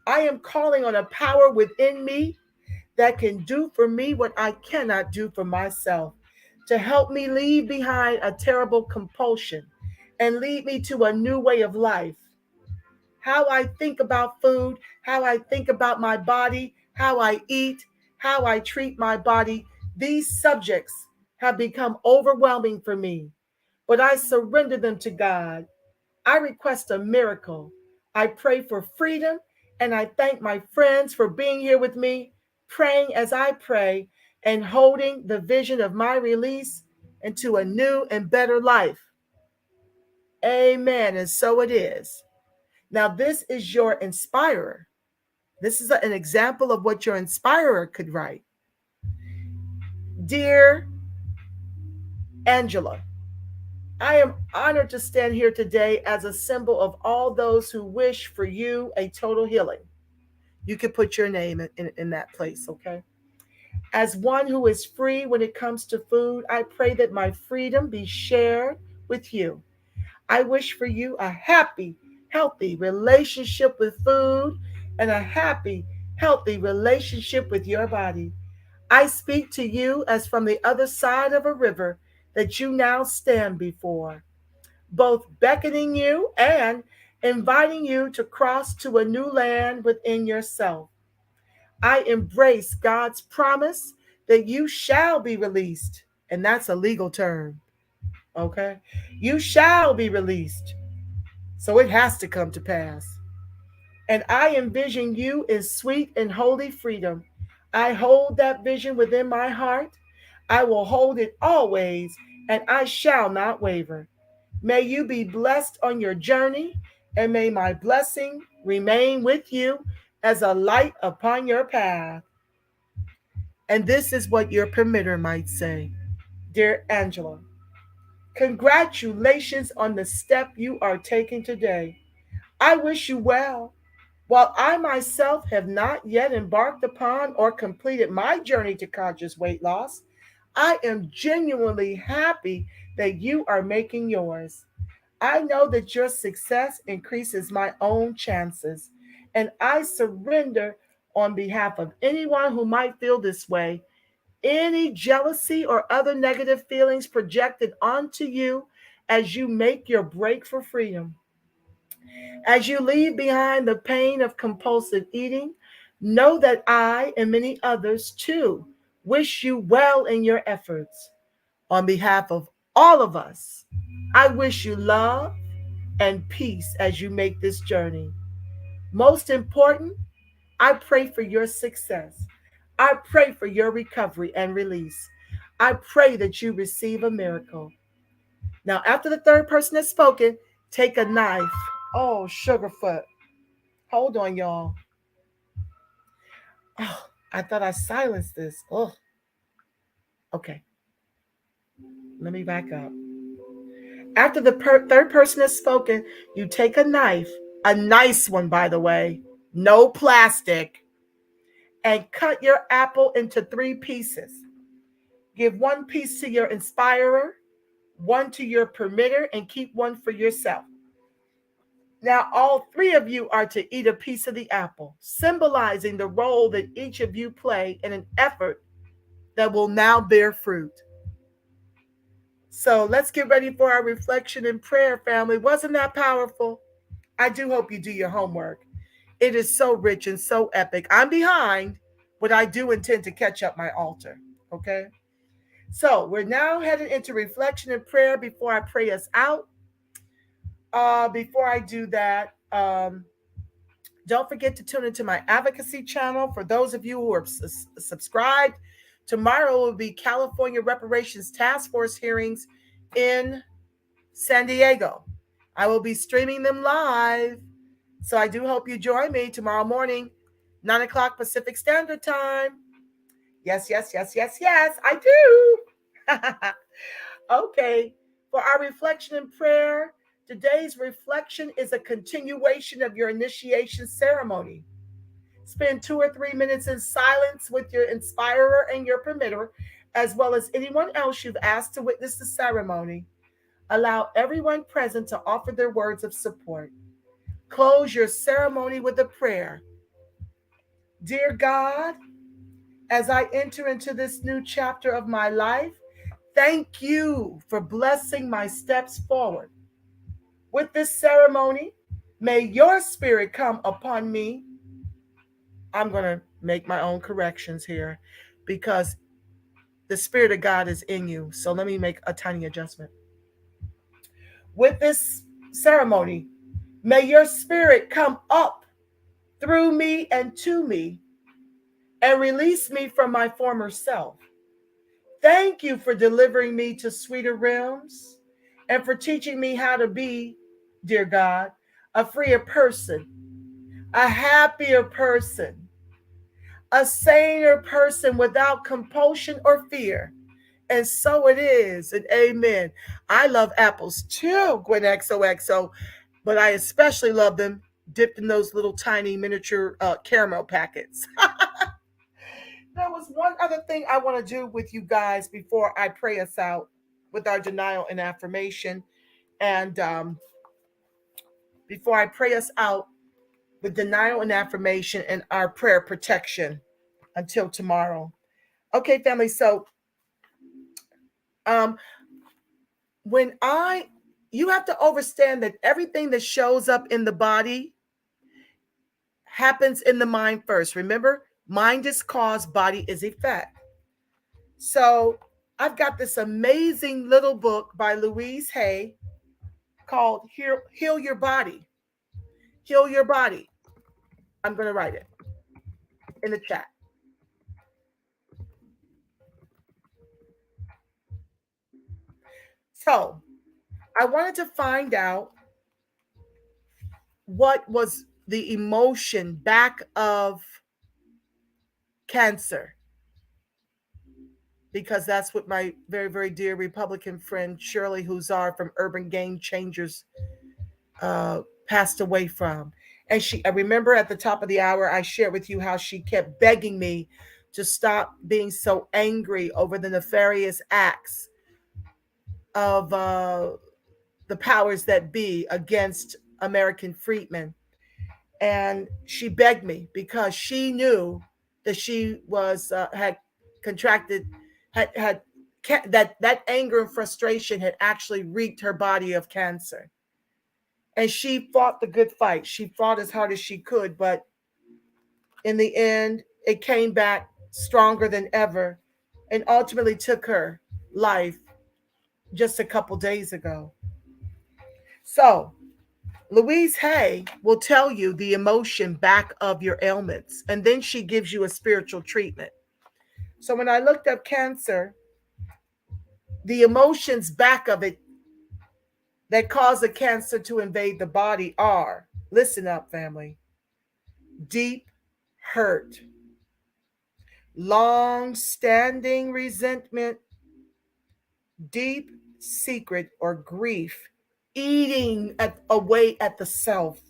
I am calling on a power within me that can do for me what I cannot do for myself, to help me leave behind a terrible compulsion and lead me to a new way of life. How I think about food, how I think about my body, how I eat, how I treat my body, these subjects have become overwhelming for me, but I surrender them to God. I request a miracle. I pray for freedom, and I thank my friends for being here with me, praying as I pray and holding the vision of my release into a new and better life. Amen. And so it is. Now, this is your inspirer. This is an example of what your inspirer could write. Dear Angela, I am honored to stand here today as a symbol of all those who wish for you a total healing. You can put your name in that place, okay? As one who is free when it comes to food, I pray that my freedom be shared with you. I wish for you a happy, healthy relationship with food and a happy, healthy relationship with your body. I speak to you as from the other side of a river that you now stand before, both beckoning you and inviting you to cross to a new land within yourself. I embrace God's promise that you shall be released. And that's a legal term, okay? You shall be released. So it has to come to pass. And I envision you in sweet and holy freedom. I hold that vision within my heart. I will hold it always, and I shall not waver. May you be blessed on your journey, and may my blessing remain with you as a light upon your path. And this is what your permitter might say. Dear Angela, congratulations on the step you are taking today. I wish you well. While I myself have not yet embarked upon or completed my journey to conscious weight loss, I am genuinely happy that you are making yours. I know that your success increases my own chances, and I surrender on behalf of anyone who might feel this way. Any jealousy or other negative feelings projected onto you as you make your break for freedom. As you leave behind the pain of compulsive eating, know that I and many others too wish you well in your efforts. On behalf of all of us, I wish you love and peace as you make this journey. Most important, I pray for your success. I pray for your recovery and release. I pray that you receive a miracle. Now, after the third person has spoken, take a knife. Oh, Sugarfoot. Hold on, y'all. Oh, I thought I silenced this. Oh, okay. Let me back up. After the third person has spoken, you take a knife, a nice one, by the way, no plastic, and cut your apple into 3 pieces. Give 1 piece to your inspirer, 1 to your permitter, and keep 1 for yourself. Now, all 3 of you are to eat a piece of the apple, symbolizing the role that each of you play in an effort that will now bear fruit. So let's get ready for our reflection and prayer, family. Wasn't that powerful? I do hope you do your homework. It is so rich and so epic. I'm behind, but I do intend to catch up my altar. Okay? So we're now headed into reflection and prayer before I pray us out. Before I do that, don't forget to tune into my advocacy channel. For those of you who are subscribed, tomorrow will be California Reparations Task Force hearings in San Diego. I will be streaming them live. So I do hope you join me tomorrow morning, 9 o'clock Pacific Standard Time. Yes, yes, yes, yes, yes, I do. Okay, for our reflection and prayer, today's reflection is a continuation of your initiation ceremony. Spend 2 or 3 minutes in silence with your inspirer and your permitter, as well as anyone else you've asked to witness the ceremony. Allow everyone present to offer their words of support. Close your ceremony with a prayer. Dear God, as I enter into this new chapter of my life, thank you for blessing my steps forward. With this ceremony, may your spirit come upon me. I'm going to make my own corrections here because the spirit of God is in you. So let me make a tiny adjustment. With this ceremony, may your spirit come up through me and to me and release me from my former self. Thank you for delivering me to sweeter realms and for teaching me how to be, dear God, a freer person, a happier person, a saner person without compulsion or fear. And so it is, and amen. I love apples too, Gwen XOXO, but I especially love them dipped in those little tiny miniature caramel packets. There was one other thing I want to do with you guys before I pray us out with our denial and affirmation. And before I pray us out with denial and affirmation and our prayer protection until tomorrow. Okay, family. So um, when you have to understand that everything that shows up in the body happens in the mind first. Remember, mind is cause, body is effect. So I've got this amazing little book by Louise Hay called Heal Your Body. Heal Your Body. I'm going to write it in the chat. So I wanted to find out what was the emotion back of cancer, because that's what my very, very dear Republican friend Shirley Huzar from Urban Game Changers passed away from. And I remember at the top of the hour, I shared with you how she kept begging me to stop being so angry over the nefarious acts of the powers that be against American freedmen. And she begged me because she knew that she was had contracted had that anger and frustration had actually wreaked her body of cancer. And she fought the good fight. She fought as hard as she could, but in the end, it came back stronger than ever and ultimately took her life just a couple days ago. So, Louise Hay will tell you the emotion back of your ailments, and then she gives you a spiritual treatment. So, when I looked up cancer, the emotions back of it that cause the cancer to invade the body are, listen up, family, deep hurt, long standing resentment, deep secret or grief, eating away at the self,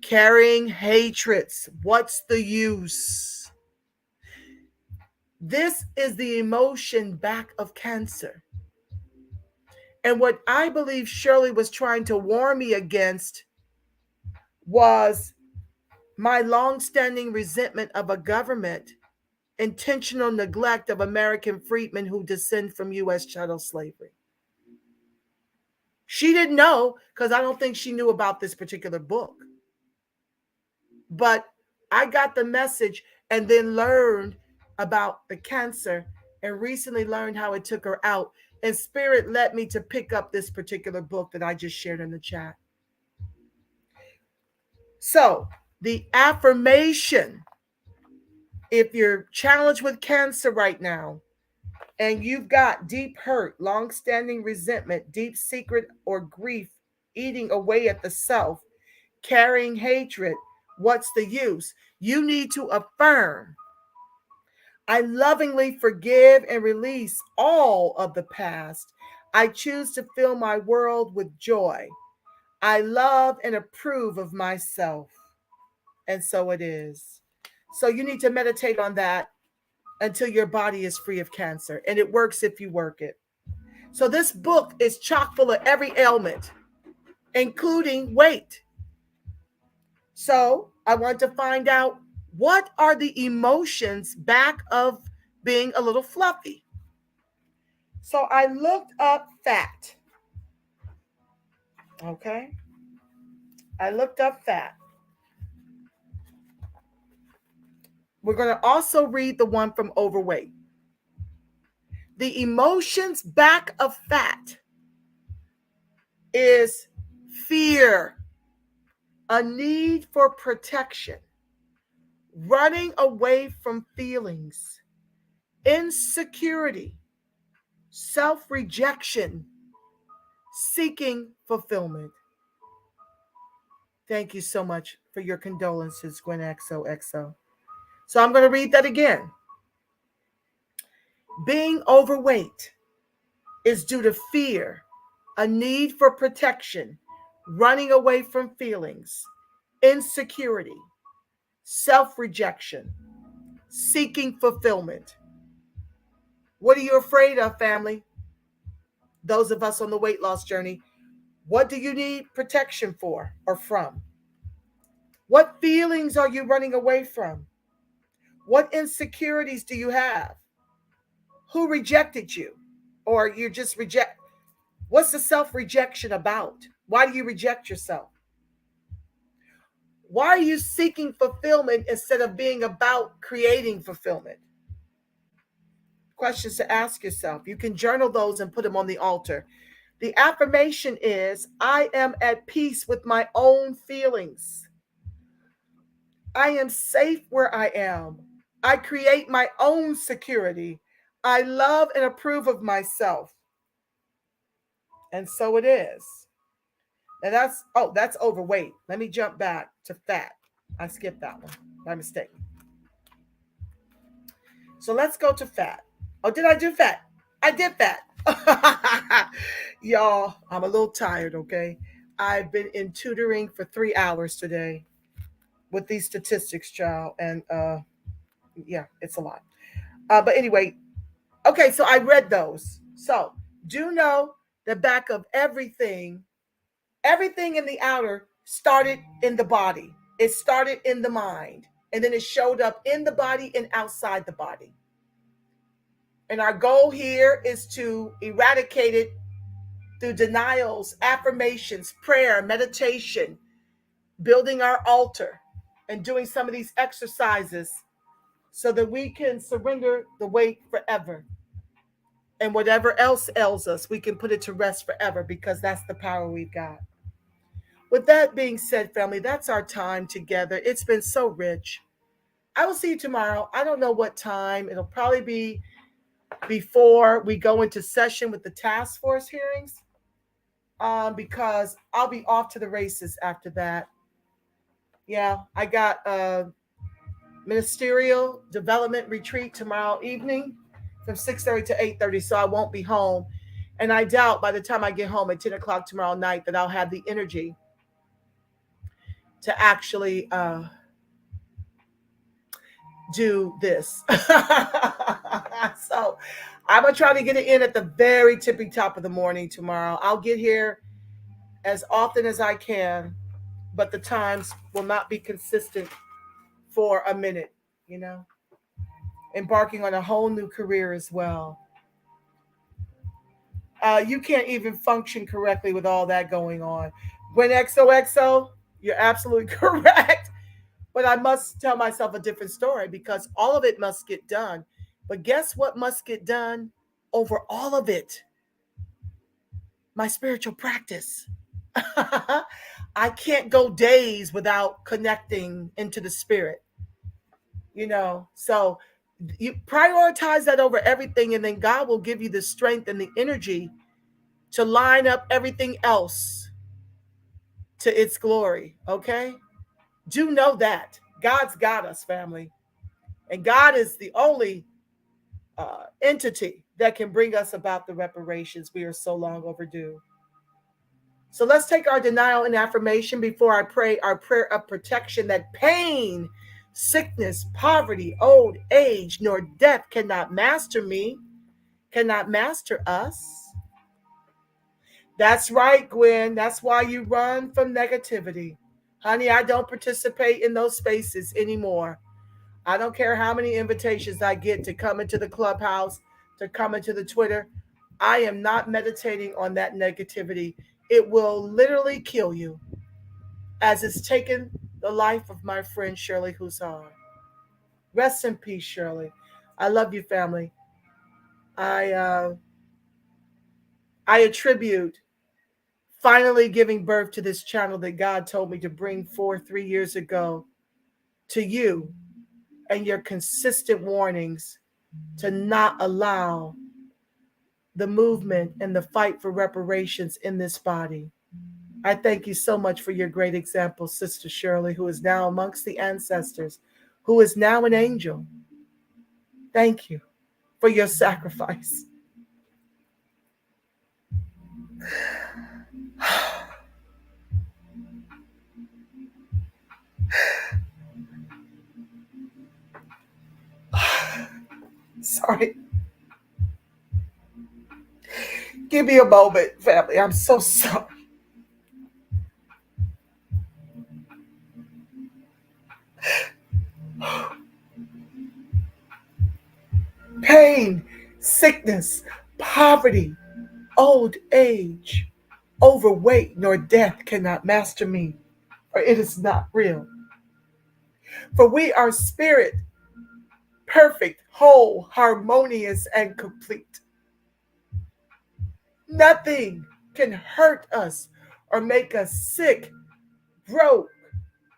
carrying hatreds. What's the use? This is the emotion back of cancer. And what I believe Shirley was trying to warn me against was my long-standing resentment of a government, intentional neglect of American freedmen who descend from U.S. chattel slavery. She didn't know because I don't think she knew about this particular book. But I got the message and then learned about the cancer and recently learned how it took her out. And Spirit led me to pick up this particular book that I just shared in the chat. So, the affirmation, if you're challenged with cancer right now and you've got deep hurt, long-standing resentment, deep secret or grief eating away at the self, carrying hatred, what's the use? You need to affirm, I lovingly forgive and release all of the past. I choose to fill my world with joy. I love and approve of myself. And so it is. So you need to meditate on that until your body is free of cancer. And it works if you work it. So this book is chock full of every ailment, including weight. So I want to find out, what are the emotions back of being a little fluffy? So I looked up fat. Okay. I looked up fat. We're going to also read the one from overweight. The emotions back of fat is fear, a need for protection, running away from feelings, insecurity, self-rejection, seeking fulfillment. Thank you so much for your condolences, Gwen XOXO. So I'm going to read that again. Being overweight is due to fear, a need for protection, running away from feelings, insecurity, self-rejection, seeking fulfillment. What are you afraid of, family? Those of us on the weight loss journey, what do you need protection for or from? What feelings are you running away from? What insecurities do you have? Who rejected you? Or you just reject? What's the self-rejection about? Why do you reject yourself? Why are you seeking fulfillment instead of being about creating fulfillment? Questions to ask yourself. You can journal those and put them on the altar. The affirmation is, I am at peace with my own feelings. I am safe where I am. I create my own security. I love and approve of myself. And so it is. And that's overweight. Let me jump back to fat. I skipped that one. My mistake. So let's go to fat. Oh, did I do fat? I did fat. Y'all, I'm a little tired, okay? I've been in tutoring for 3 hours today with these statistics, child. And yeah, it's a lot. But anyway, okay, so I read those. So do know the back of everything in the outer started in the body. It started in the mind. And then it showed up in the body and outside the body. And our goal here is to eradicate it through denials, affirmations, prayer, meditation, building our altar, and doing some of these exercises so that we can surrender the weight forever. And whatever else ails us, we can put it to rest forever, because that's the power we've got. With that being said, family, that's our time together. It's been so rich. I will see you tomorrow. I don't know what time. It'll probably be before we go into session with the task force hearings, because I'll be off to the races after that. Yeah, I got a ministerial development retreat tomorrow evening from 6:30 to 8:30, so I won't be home. And I doubt by the time I get home at 10 o'clock tomorrow night that I'll have the energy to actually do this. So I'm going to try to get it in at the very tippy top of the morning tomorrow. I'll get here as often as I can, but the times will not be consistent for a minute, embarking on a whole new career as well. You can't even function correctly with all that going on. When XOXO, you're absolutely correct. But I must tell myself a different story, because all of it must get done. But guess what must get done over all of it? My spiritual practice. I can't go days without connecting into the spirit. So you prioritize that over everything, and then God will give you the strength and the energy to line up everything else to its glory. Okay? Do know that God's got us, family. And God is the only entity that can bring us about the reparations we are so long overdue. So let's take our denial and affirmation before I pray our prayer of protection, that pain, sickness, poverty, old age, nor death cannot master me, cannot master us. That's right, Gwen. That's why you run from negativity. Honey, I don't participate in those spaces anymore. I don't care how many invitations I get to come into the clubhouse, to come into the Twitter. I am not meditating on that negativity. It will literally kill you, as it's taken the life of my friend Shirley Hussar. Rest in peace, Shirley. I love you, family. I uh, I attribute finally giving birth to this channel that God told me to bring forth 3 years ago to you and your consistent warnings to not allow the movement and the fight for reparations in this body. I thank you so much for your great example, Sister Shirley, who is now amongst the ancestors, who is now an angel. Thank you for your sacrifice. Sorry. Give me a moment, family. I'm so sorry. Pain, sickness, poverty, old age, overweight, nor death cannot master me, for it is not real. For we are spirit, perfect, whole, harmonious, and complete. Nothing can hurt us or make us sick, broke,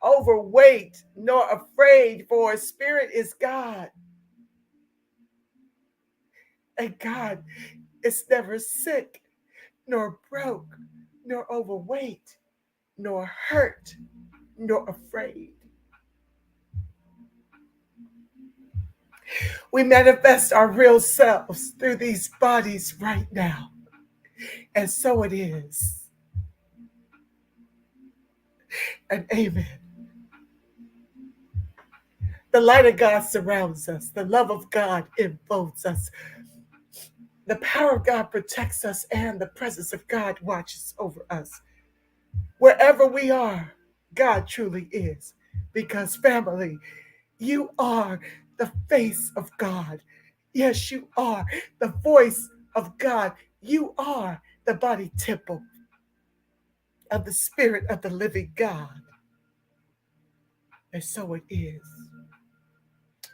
overweight, nor afraid, for our spirit is God. And God is never sick, nor broke, nor overweight, nor hurt, nor afraid. We manifest our real selves through these bodies right now. And so it is. And amen. The light of God surrounds us. The love of God enfolds us. The power of God protects us, and the presence of God watches over us. Wherever we are, God truly is. Because, family, you are the face of God. Yes, you are the voice of God. You are the body temple of the Spirit of the living God. And so it is.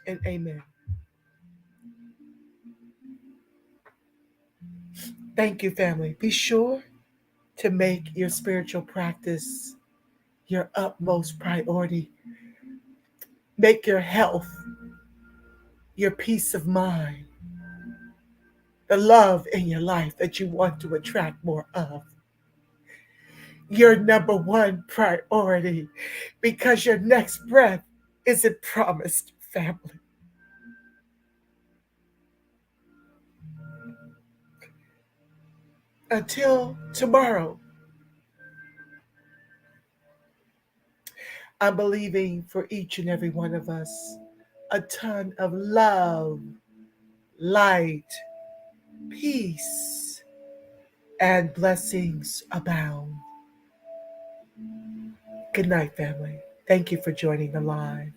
And amen. Thank you, family. Be sure to make your spiritual practice your utmost priority. Make your health, your peace of mind, the love in your life that you want to attract more of, your number one priority, because your next breath isn't promised, family. Until tomorrow, I'm believing for each and every one of us a ton of love, light, peace, and blessings abound. Good night, family. Thank you for joining the live.